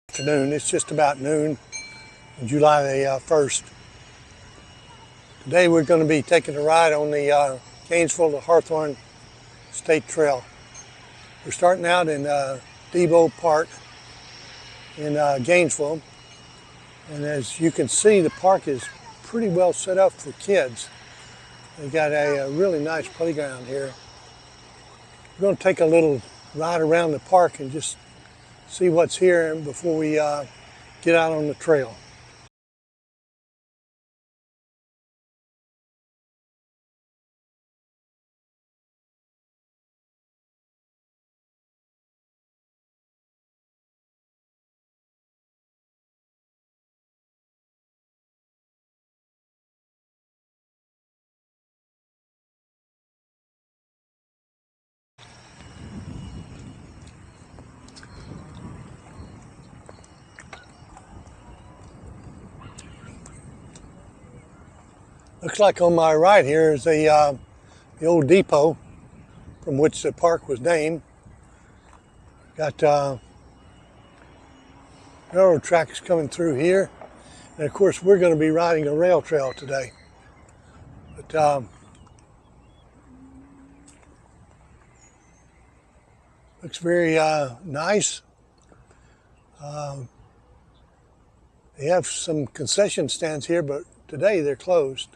Afternoon. It's just about noon on July the 1st. Today we're going to be taking a ride on the Gainesville-Hawthorne State Trail. We're starting out in Depot Park in Gainesville, and as you can see, the park is pretty well set up for kids. They got a really nice playground here. We're going to take a little ride around the park and just see what's here before we get out on the trail. Looks like on my right here is the old depot from which the park was named. Got railroad tracks coming through here, and of course we're going to be riding a rail trail today. But looks very nice. They have some concession stands here, but today they're closed.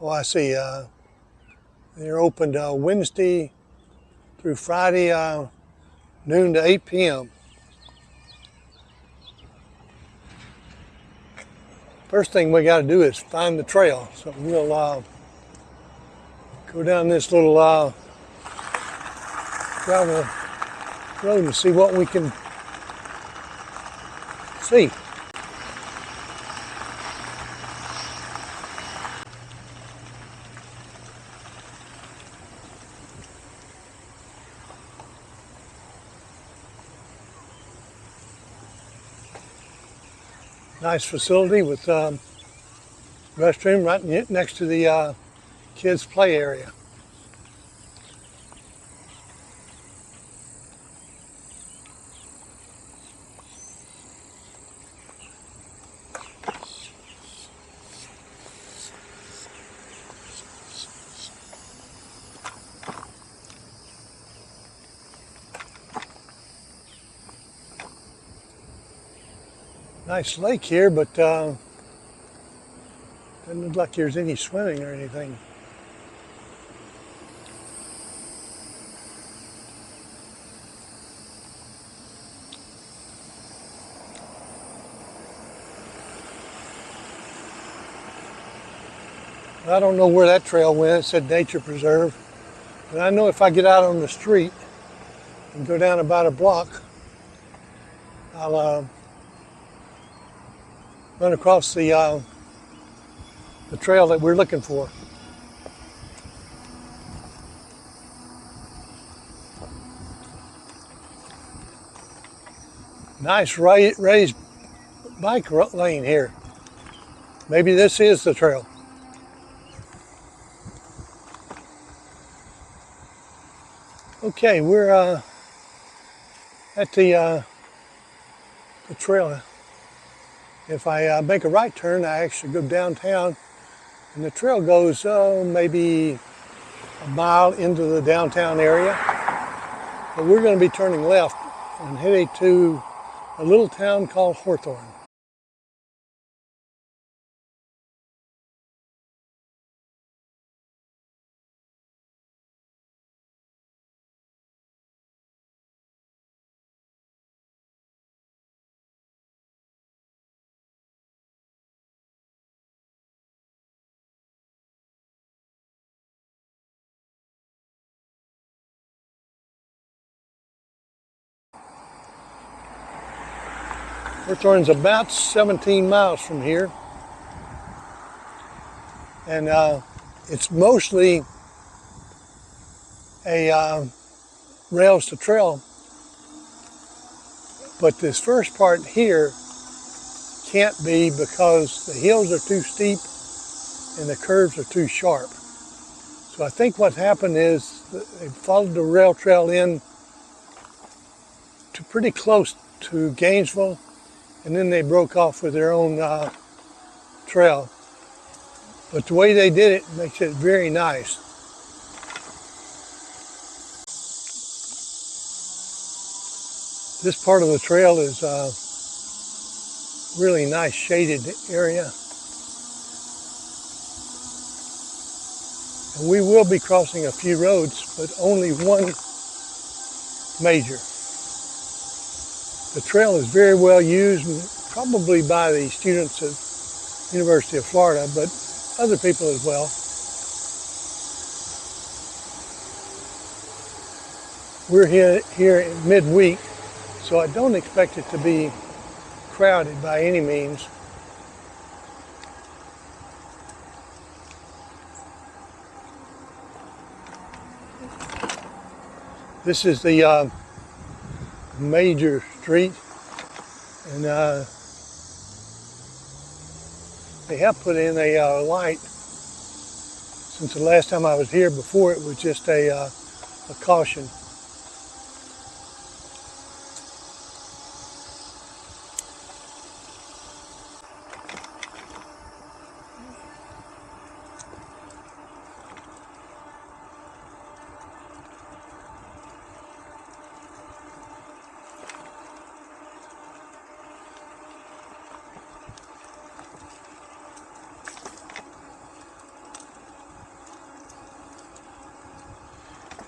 Oh, I see. They're opened Wednesday through Friday, noon to 8 p.m. First thing we got to do is find the trail. So we'll go down this little gravel road and see what we can see. Nice facility with restroom right next to the kids' play area. Nice lake here, but doesn't look like there's any swimming or anything. I don't know where that trail went. It said nature preserve. But I know if I get out on the street and go down about a block, I'll run across the trail that we're looking for. Nice raised bike lane here. Maybe this is the trail. Okay, we're at the trail. If I make a right turn, I actually go downtown, and the trail goes maybe a mile into the downtown area. But we're going to be turning left and heading to a little town called Hawthorne. Hawthorne's about 17 miles from here, and it's mostly a rails to trail, but this first part here can't be because the hills are too steep and the curves are too sharp. So I think what happened is they followed the rail trail in to pretty close to Gainesville, and then they broke off with their own trail. But the way they did it makes it very nice. This part of the trail is a really nice shaded area. And we will be crossing a few roads, but only one major. The trail is very well used, probably by the students at University of Florida, but other people as well. We're here in midweek, so I don't expect it to be crowded by any means. This is the major street, and they have put in a light. Since the last time I was here, before it was just a caution.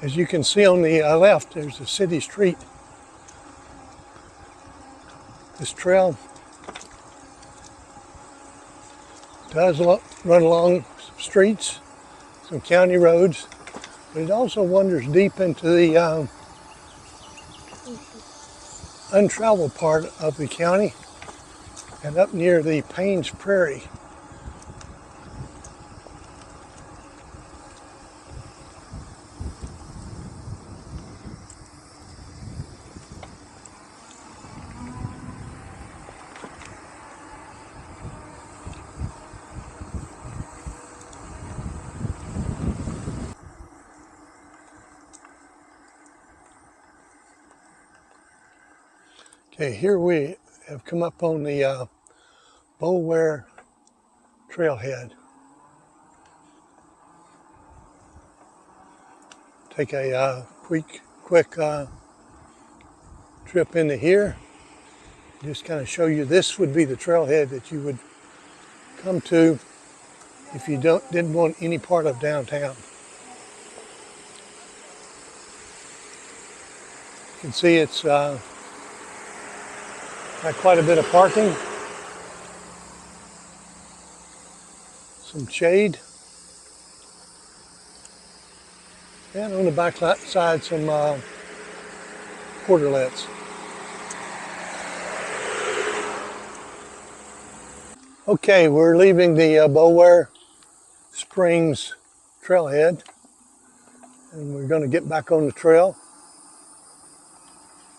As you can see on the left, there's a city street. This trail does run along some streets, some county roads, but it also wanders deep into the untraveled part of the county and up near the Paynes Prairie. Okay, here we have come up on the Hawthrone Trail Head. Take a quick trip into here. Just kind of show you, this would be the trailhead that you would come to if you didn't want any part of downtown. You can see it's got quite a bit of parking, some shade, and on the back side some portalets. Okay, we're leaving the Bower Springs trailhead, and we're going to get back on the trail,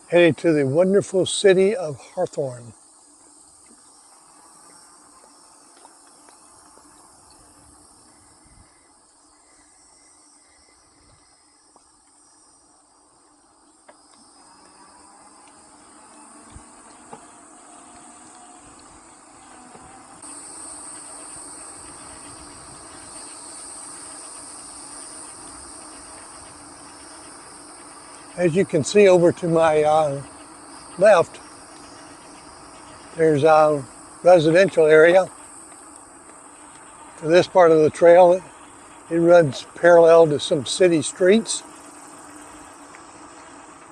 headed to the wonderful city of Hawthorne. As you can see over to my left, there's a residential area. For this part of the trail, it runs parallel to some city streets.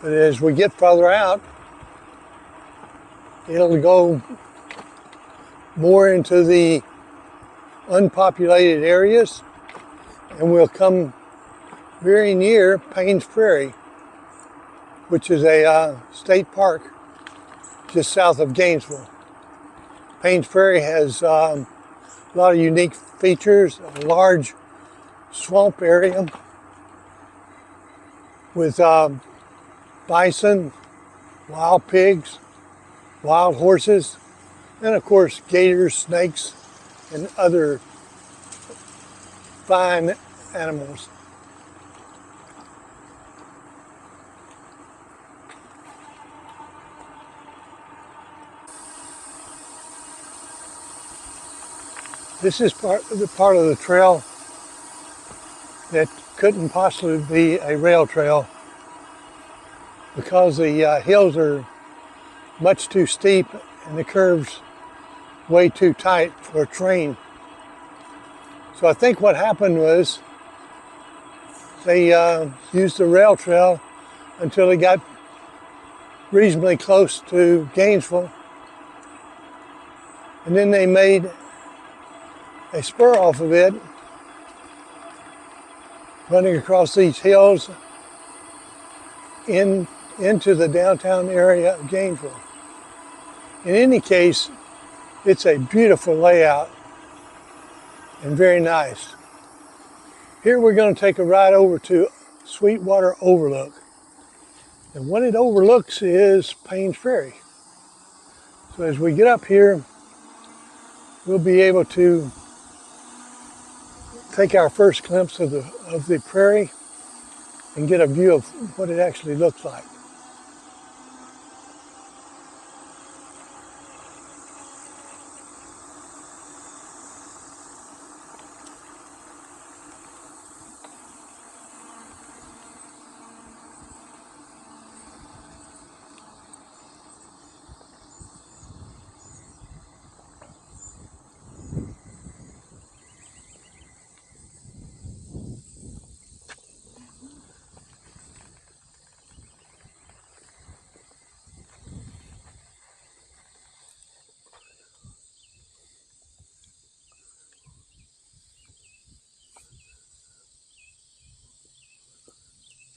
But as we get further out, it'll go more into the unpopulated areas, and we'll come very near Paynes Prairie, which is a state park just south of Gainesville. Paynes Prairie has a lot of unique features, a large swamp area with bison, wild pigs, wild horses, and of course gators, snakes, and other fine animals. This is part of the trail that couldn't possibly be a rail trail because the hills are much too steep and the curves way too tight for a train. So I think what happened was they used the rail trail until they got reasonably close to Gainesville, and then they made a spur off of it running across these hills into the downtown area of Gainesville. In any case, it's a beautiful layout and very nice. Here we're going to take a ride over to Sweetwater Overlook. And what it overlooks is Payne's Ferry. So as we get up here, we'll be able to take our first glimpse of the prairie and get a view of what it actually looks like.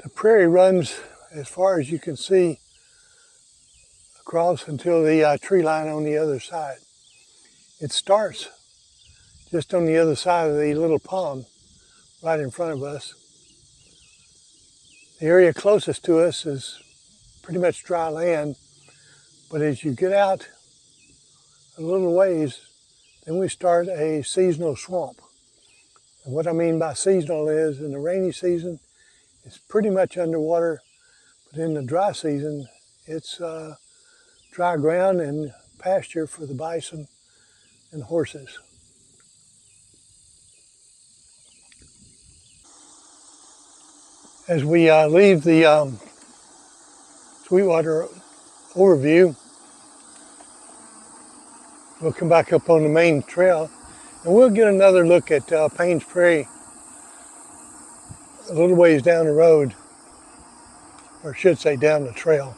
The prairie runs as far as you can see across until the tree line on the other side. It starts just on the other side of the little pond right in front of us. The area closest to us is pretty much dry land, but as you get out a little ways, then we start a seasonal swamp. And what I mean by seasonal is in the rainy season, it's pretty much underwater, but in the dry season, it's dry ground and pasture for the bison and horses. As we leave the Sweetwater overview, we'll come back up on the main trail and we'll get another look at Payne's Prairie a little ways down the road, or I should say down the trail.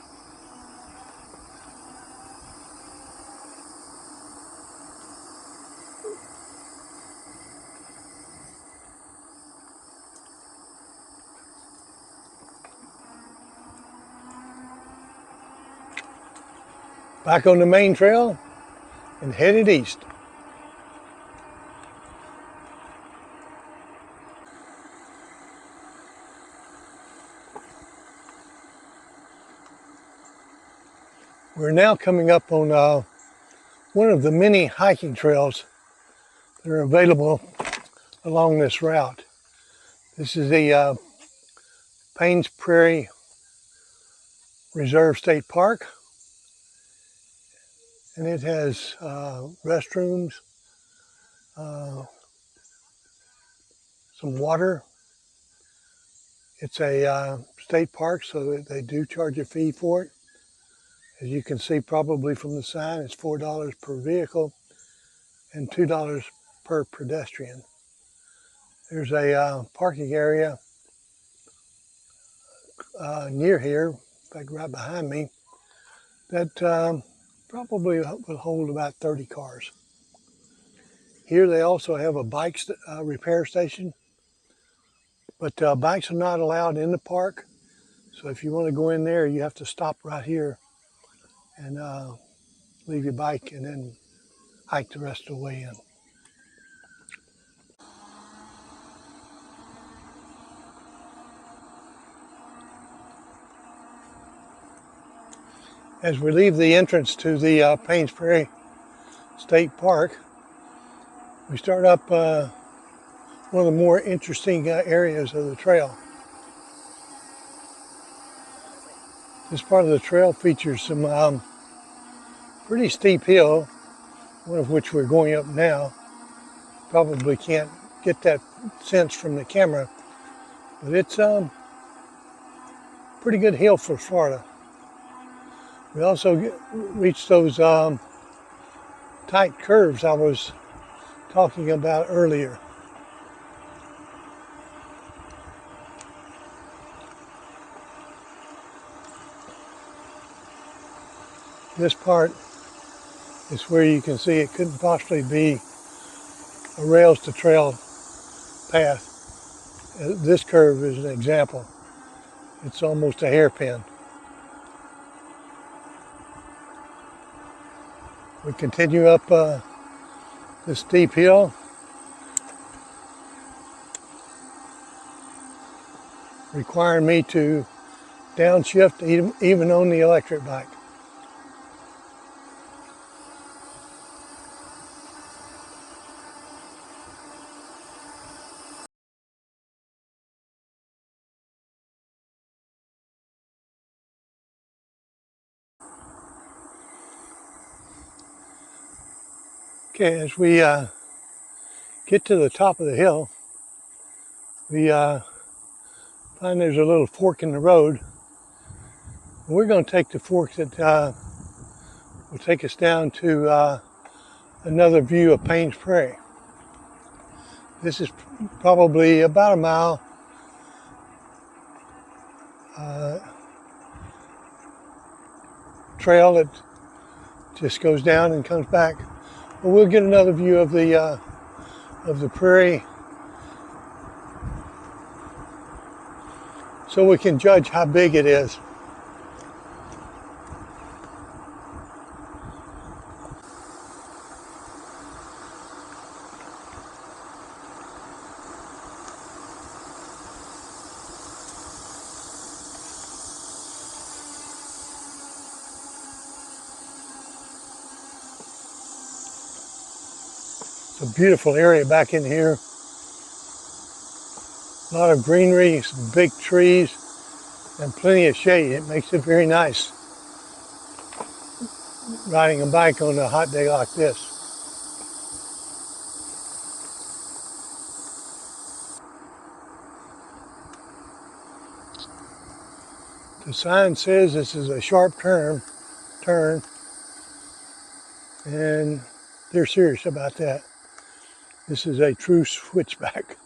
Back on the main trail and headed east. We're now coming up on one of the many hiking trails that are available along this route. This is the Payne's Prairie Reserve State Park, and it has restrooms, some water. It's a state park, so they do charge a fee for it. As you can see probably from the sign, it's $4 per vehicle and $2 per pedestrian. There's a parking area near here, in fact right behind me, that probably will hold about 30 cars. Here they also have a bike repair station, but bikes are not allowed in the park. So if you want to go in there, you have to stop right here and leave your bike and then hike the rest of the way in. As we leave the entrance to the Payne's Prairie State Park, we start up one of the more interesting areas of the trail. This part of the trail features some pretty steep hill, one of which we're going up now. probably can't get that sense from the camera, but it's pretty good hill for Florida. We also reached those tight curves I was talking about earlier. This part is where you can see it couldn't possibly be a rails to trail path. This curve is an example. It's almost a hairpin. We continue up this steep hill. Requiring me to downshift even on the electric bike. Okay, as we get to the top of the hill, we find there's a little fork in the road. We're going to take the fork that will take us down to another view of Payne's Prairie. This is probably about a mile trail that just goes down and comes back. But we'll get another view of the prairie, so we can judge how big it is. It's a beautiful area back in here. A lot of greenery, some big trees, and plenty of shade. It makes it very nice riding a bike on a hot day like this. The sign says this is a sharp turn, and they're serious about that. This is a true switchback.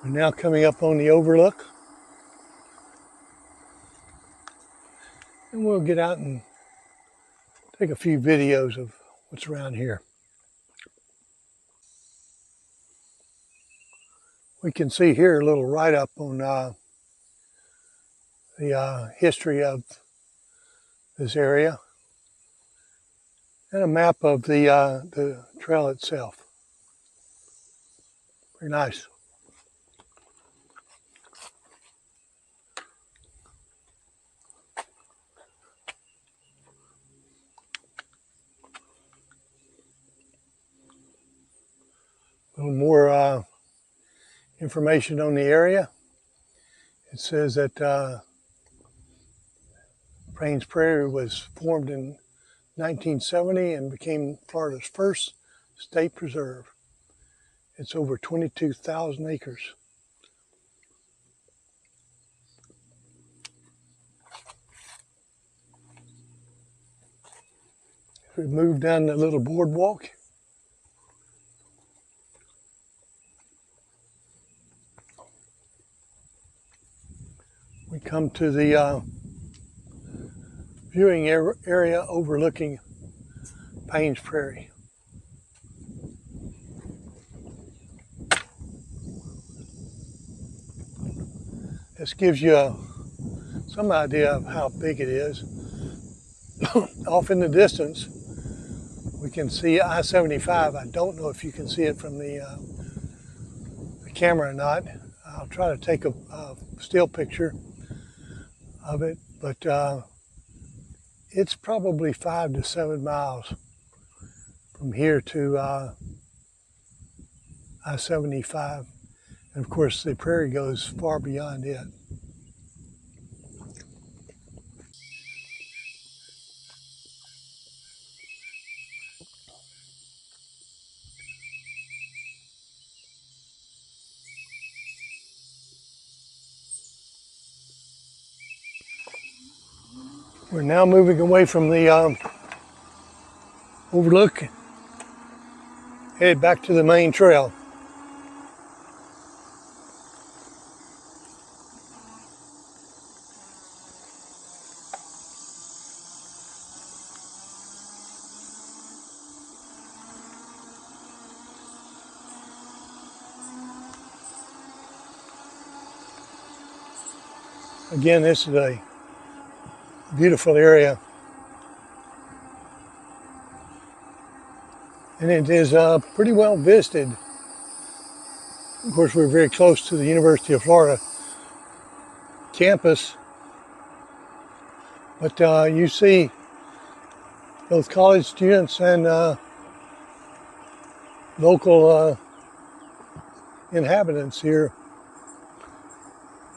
We're now coming up on the overlook. And we'll get out and take a few videos of what's around here. We can see here a little write-up on the history of this area and a map of the trail itself. Very nice. A little more information on the area. It says that Payne's Prairie was formed in 1970 and became Florida's first state preserve. It's over 22,000 acres. We move down the little boardwalk. We come to the viewing area overlooking Payne's Prairie. This gives you some idea of how big it is. Off in the distance, we can see I-75. I don't know if you can see it from the camera or not. I'll try to take a still picture of it, but it's probably 5 to 7 miles from here to I-75. And of course, the prairie goes far beyond it. We're now moving away from the overlook, headed back to the main trail. Again, this is a beautiful area, and it is pretty well visited. Of course, we're very close to the University of Florida campus, but you see both college students and local inhabitants here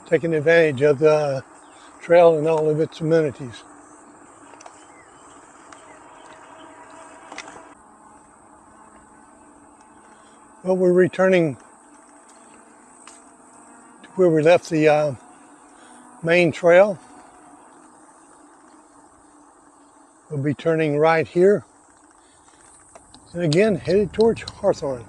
taking advantage of the trail and all of its amenities. Well, we're returning to where we left the main trail. We'll be turning right here, and again headed towards Hawthorne.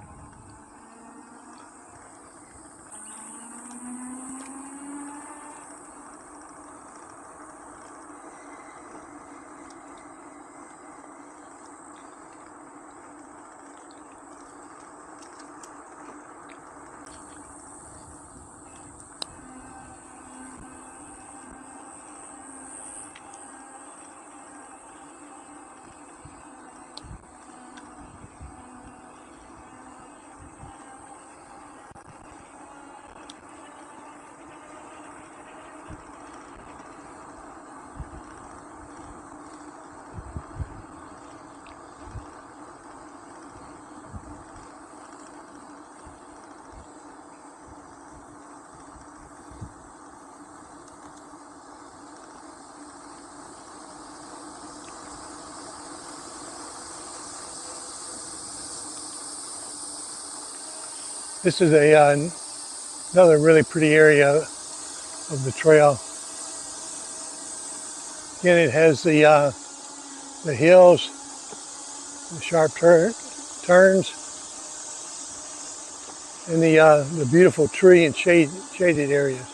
This is another really pretty area of the trail. Again, it has the hills, the sharp turns, and the beautiful tree and shaded areas.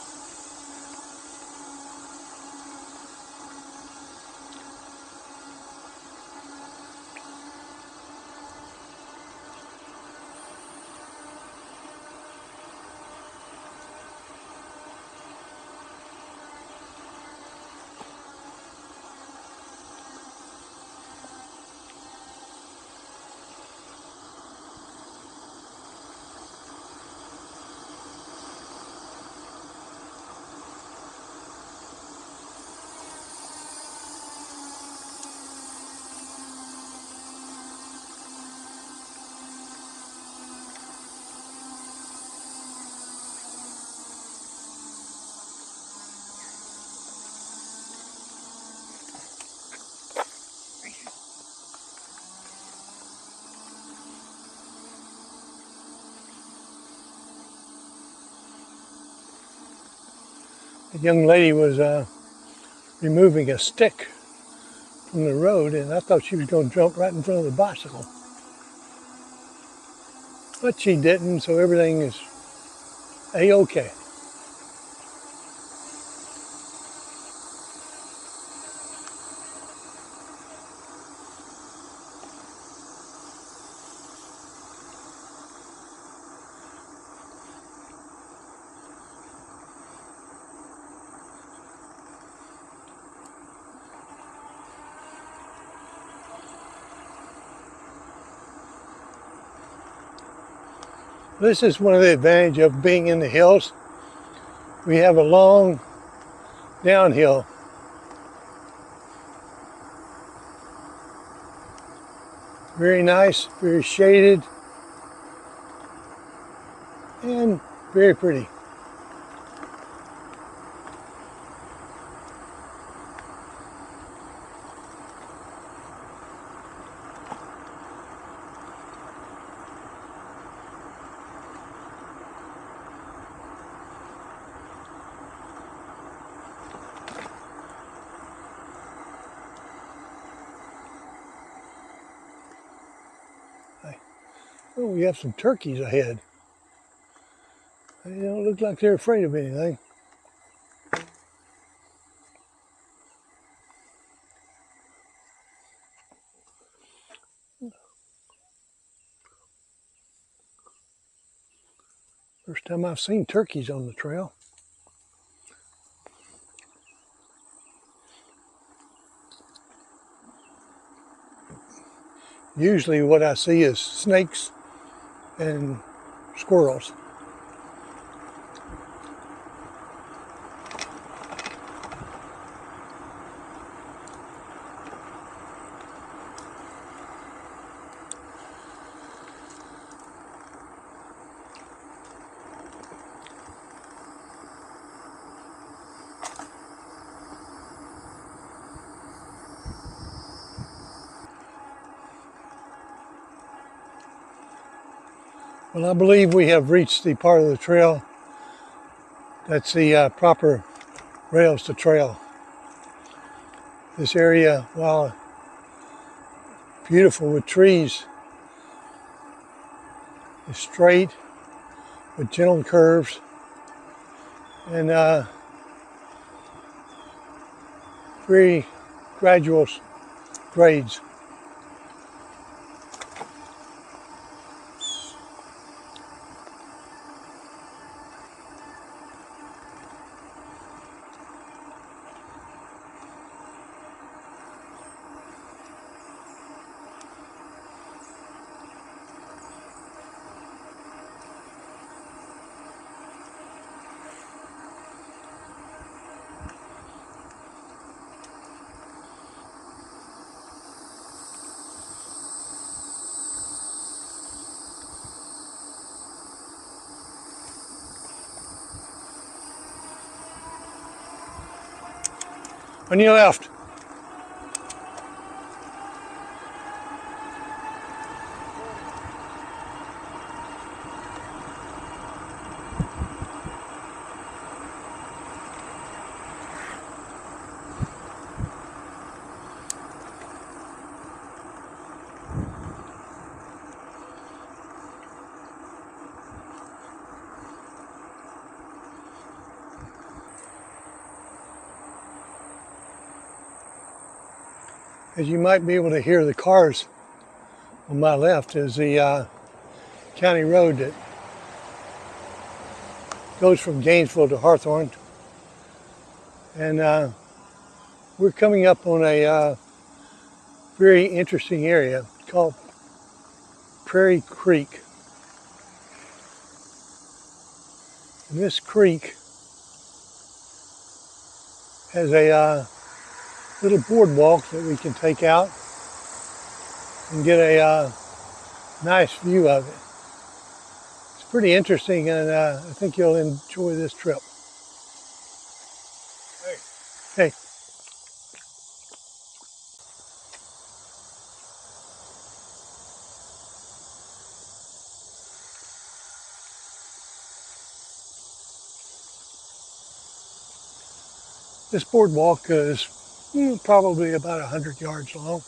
The young lady was removing a stick from the road, and I thought she was going to jump right in front of the bicycle. But she didn't, so everything is A-okay. This is one of the advantages of being in the hills. We have a long downhill. Very nice, very shaded, and very pretty. Oh, we have some turkeys ahead. They don't look like they're afraid of anything. First time I've seen turkeys on the trail. Usually what I see is snakes and squirrels. Well, I believe we have reached the part of the trail that's the proper rails to trail. This area, while beautiful with trees, is straight with gentle curves and very gradual grades. On your left. As you might be able to hear the cars on my left is the county road that goes from Gainesville to Hawthorne. And we're coming up on a very interesting area called Prairie Creek. And this creek has a little boardwalk that we can take out and get a nice view of it. It's pretty interesting, and I think you'll enjoy this trip. Hey. This boardwalk is probably about 100 yards long.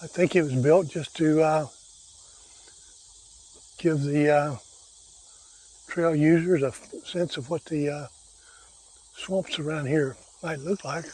I think it was built just to give the trail users a sense of what the swamps around here might look like.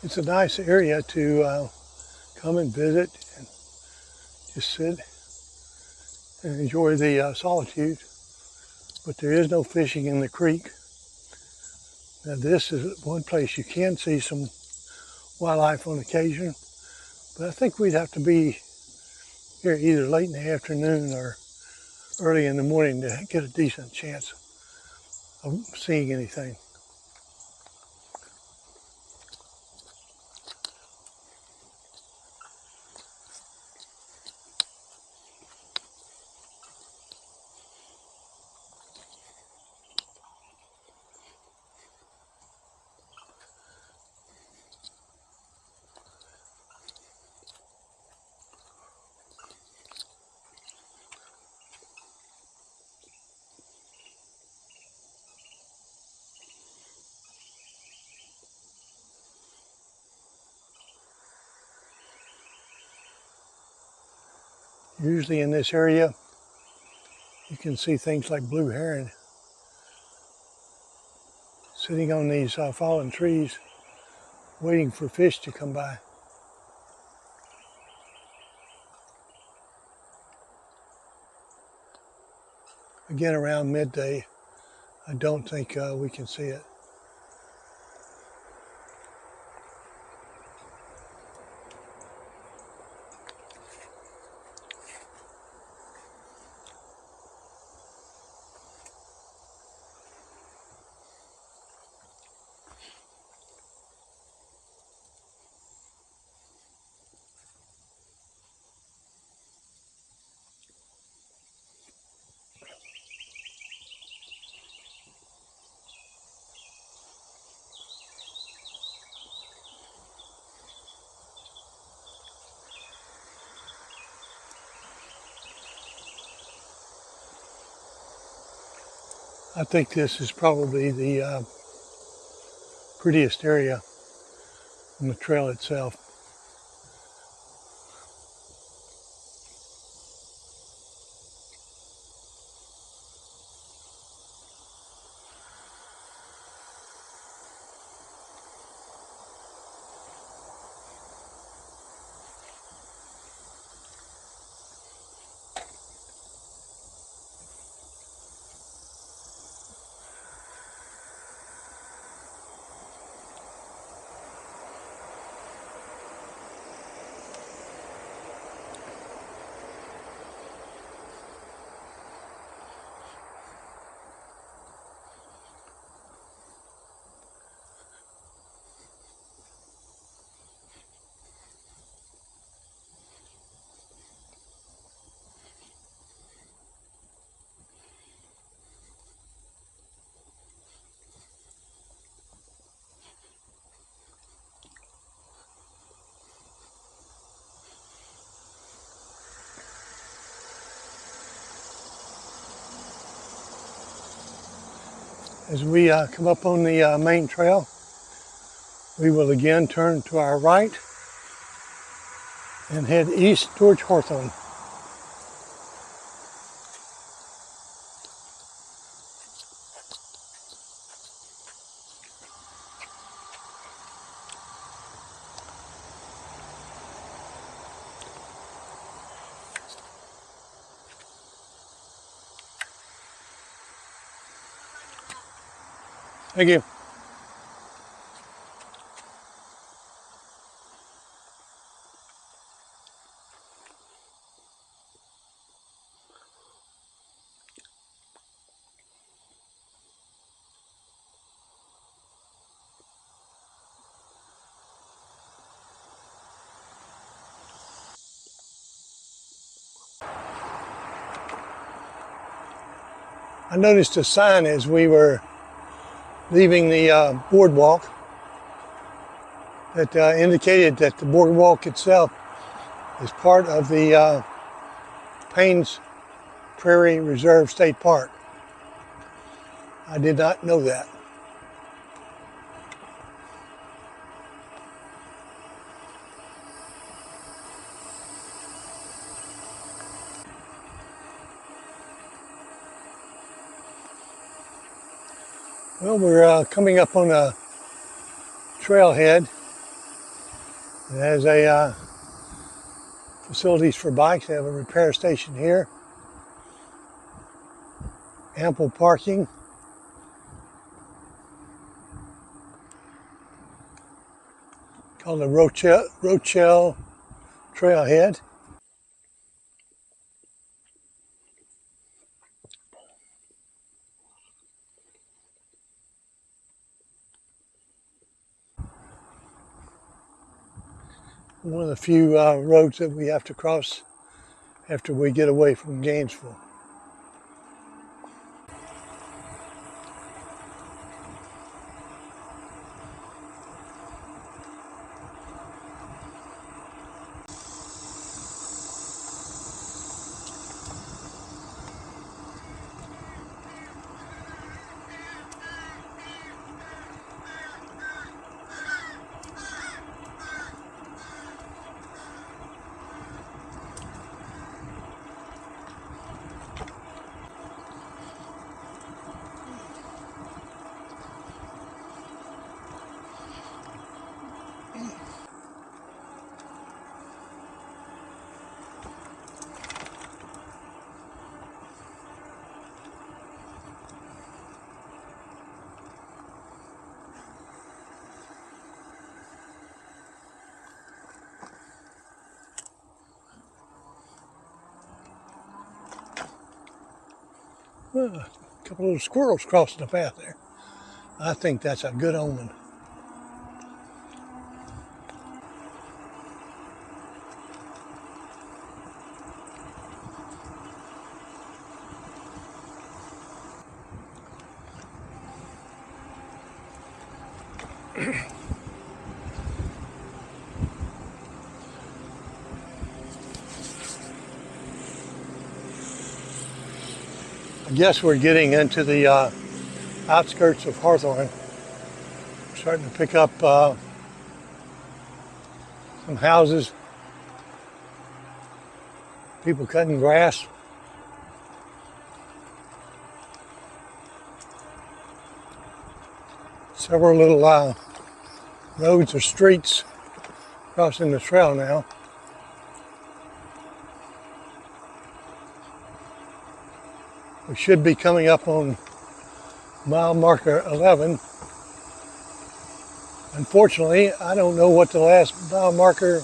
It's a nice area to come and visit and just sit and enjoy the solitude. But there is no fishing in the creek. Now this is one place you can see some wildlife on occasion, but I think we'd have to be here either late in the afternoon or early in the morning to get a decent chance of seeing anything. Usually in this area, you can see things like blue heron sitting on these fallen trees, waiting for fish to come by. Again, around midday, I don't think we can see it. I think this is probably the prettiest area on the trail itself. As we come up on the main trail, we will again turn to our right and head east towards Hawthorne. Thank you. I noticed a sign as we were leaving the boardwalk that indicated that the boardwalk itself is part of the Paynes Prairie Reserve State Park. I did not know that. Well, we're coming up on a trailhead. It has a facilities for bikes. They have a repair station here. Ample parking. Called the Rochelle Trail Head. one of the few roads that we have to cross after we get away from Gainesville. A couple of little squirrels crossing the path there. I think that's a good omen. I guess we're getting into the outskirts of Hawthorne. Starting to pick up some houses, people cutting grass. Several little roads or streets crossing the trail now. We should be coming up on mile marker 11. Unfortunately, I don't know what the last mile marker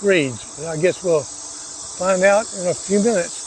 reads, but I guess we'll find out in a few minutes.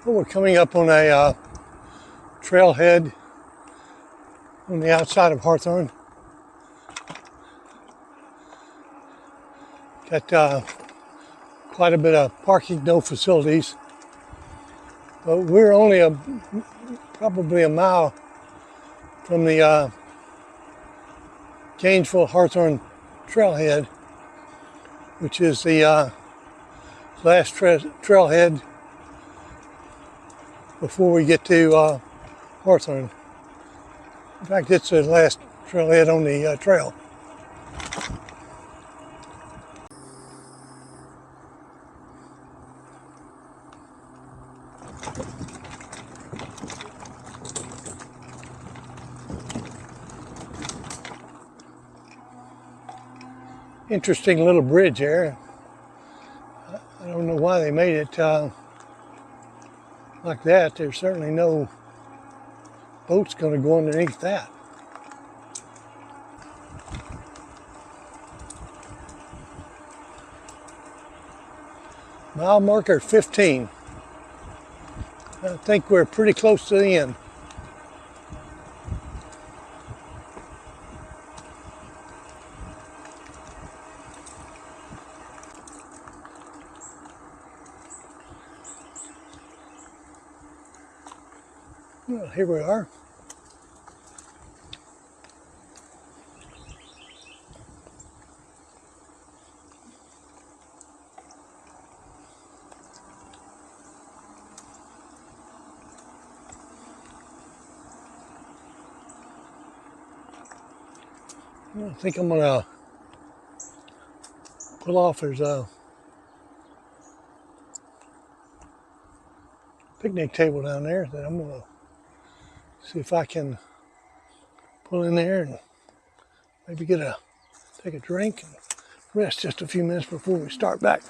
Well, we're coming up on a trailhead on the outside of Hawthorne. Got quite a bit of parking, no facilities. But we're only probably a mile from the Gainesville-Hawthorne Trail Head, which is the last trailhead before we get to Hawthorne. In fact, it's the last trailhead on the trail. Interesting little bridge there. I don't know why they made it like that. There's certainly no boats going to go underneath that. Mile marker 15. I think we're pretty close to the end. Well, here we are. I think I'm gonna pull off. There's a picnic table down there that I'm gonna see if I can pull in there and maybe take a drink and rest just a few minutes before we start back.